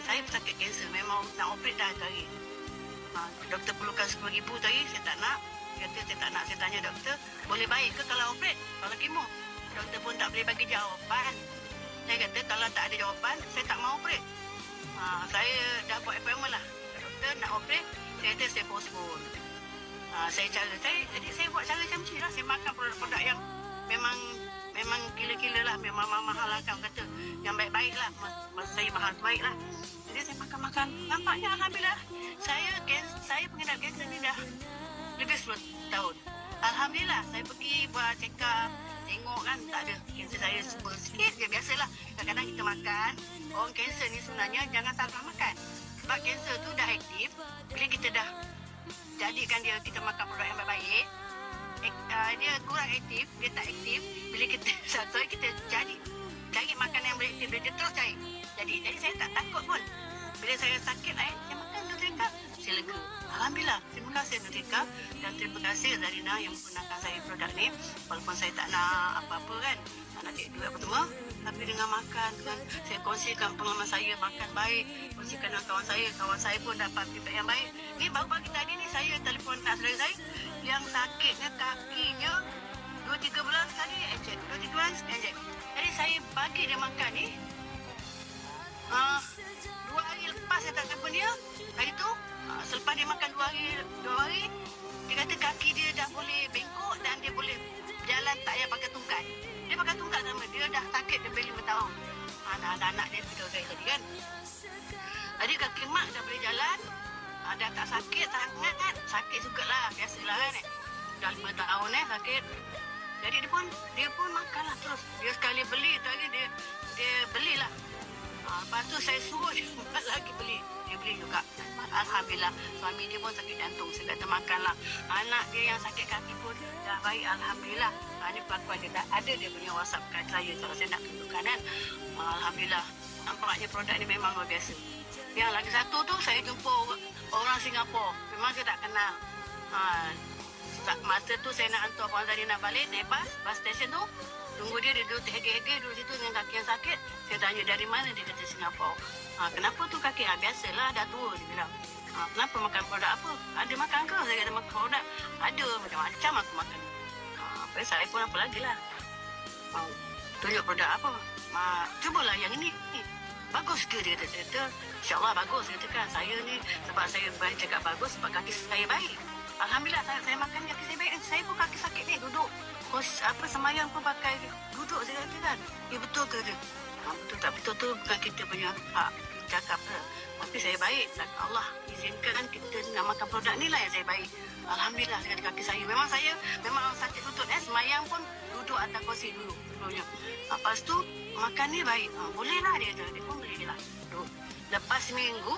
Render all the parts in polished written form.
saya sakit kanser. Memang nak operate dah tadi. Doktor perlukan RM10,000 tadi. Saya tak nak. Dia kata saya tak nak. Saya tanya doktor, boleh baik ke kalau operate? Kalau kemo? Doktor pun tak boleh bagi jawapan. Saya kata kalau tak ada jawapan, saya tak mau operate. Saya dah buat appointment lah. Doktor nak operate, saya kata saya postpone. Jadi saya buat cara macam ni lah. Saya makan produk-produk yang memang gila-gila lah. Memang mahal lah kan kata. Yang baik-baik lah. Masa saya mahal baik lah. Jadi saya makan-makan. Nampaknya Alhamdulillah. Saya pengidap kanser ni dah lebih 10 tahun. Alhamdulillah. Saya pergi buat check up. Tengok kan tak ada. Kanser saya sikit je. Biasalah. Kadang-kadang kita makan. Orang kanser ni sebenarnya jangan salah makan. Sebab kanser tu dah aktif. Bila kita dah jadikan dia, kita makan produk yang baik-baik, dia kurang aktif, dia tak aktif. Bila kita satu hari kita cari makanan yang beraktif, dia terus cari. Jadi saya tak takut pun. Bila saya sakit, saya makan Nutrika, saya lega. Alhamdulillah, terima kasih Nutrika dan terima kasih Zarina yang menggunakan saya produk ni. Walaupun saya tak nak apa-apa kan, tak nak duit apa semua, tapi dengan makan kan, saya kongsikan pengalaman saya makan baik, kongsikan dengan kawan saya pun dapat feedback yang baik. Ni baru pagi tadi ni saya telefon kat saudara saya yang sakitnya kakinya 2-3 bulan sekali injek, 2-3 bulan injek. Jadi saya bagi dia makan ni 2 hari lepas saya tak telefon dia. Hari tu selepas dia makan 2 hari, dia kata kaki dia dah boleh bengkok dan dia boleh jalan tak payah pakai tungkai. Dia pakai tungkai sama dia dah sakit lebih 5 tahun. Anak-anak dia video saya tadi kan. Jadi kaki mak dah boleh jalan. Dah tak sakit sangat kan. Sakit jugalah. Biasalah kan. Dah 5 tahun sakit. Jadi dia pun makanlah terus. Dia sekali beli tadi dia belilah. Lepas tu saya suruh dia lagi beli. Dia beli juga. Alhamdulillah. Suami dia pun sakit jantung. Saya kata makanlah. Anak dia yang sakit kaki pun dah baik. Alhamdulillah. Ini pelakuan dia dah ada. Dia punya WhatsApp kat saya. Kalau saya nak tunjukkan kan. Alhamdulillah. Nampaknya produk ni memang luar biasa. Yang lagi satu tu saya jumpa orang Singapura. Memang saya tak kenal. Masa tu saya nak hantar Puan Zarina balik naik bas station tu. Tunggu dia duduk terhege-hege duduk situ dengan kaki yang sakit. Saya tanya dari mana, dia kata Singapura. Kenapa tu kaki? Biasalah dah tua dia bilang. Kenapa makan produk apa? Ada makan ke? Saya kata makan produk. Ada macam-macam aku makan. Saya pun apa lagi lah. Tunjuk produk apa? Cubalah yang ini. Bagus ke dia kata. Saya kata InsyaAllah bagus. Dia kata kan saya ni sebab saya cakap bagus sebab kaki saya baik. Alhamdulillah saya makan kaki saya baik. Saya pun kaki sakit ni duduk. Semayang pun pakai duduk saya kata kan. Betul ke dia? Betul tak betul tu bukan kita punya hak cakap lah. Tapi saya baik. Allah izinkan kita nak makan produk ni lah yang saya baik. Alhamdulillah dengan kaki saya. Memang sakit lutut. Semayang pun duduk atas kursi dulu. Sebelumnya. Lepas tu makan ni baik. Boleh lah dia kata. Dia pun boleh lah. Duduk. Lepas seminggu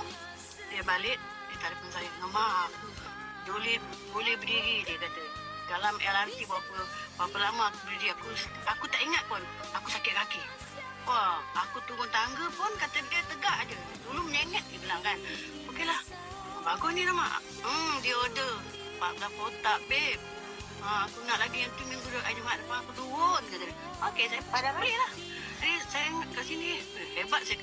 dia balik. Dia telefon saya. Mak, boleh berdiri dia kata. Dalam LRT berapa lama aku berdiri. Aku tak ingat pun. Aku sakit kaki. Wah, aku turun tangga pun kata dia tegak aja. Dulu menyengit dia bilang kan. Okeylah. Bagus ni lah mak. Dia order 14 kotak babe. Aku nak lagi yang tu minggu Jumaat depan aku turun kata dia. Okey, saya pada balik lah. Jadi saya kat sini hebat saya.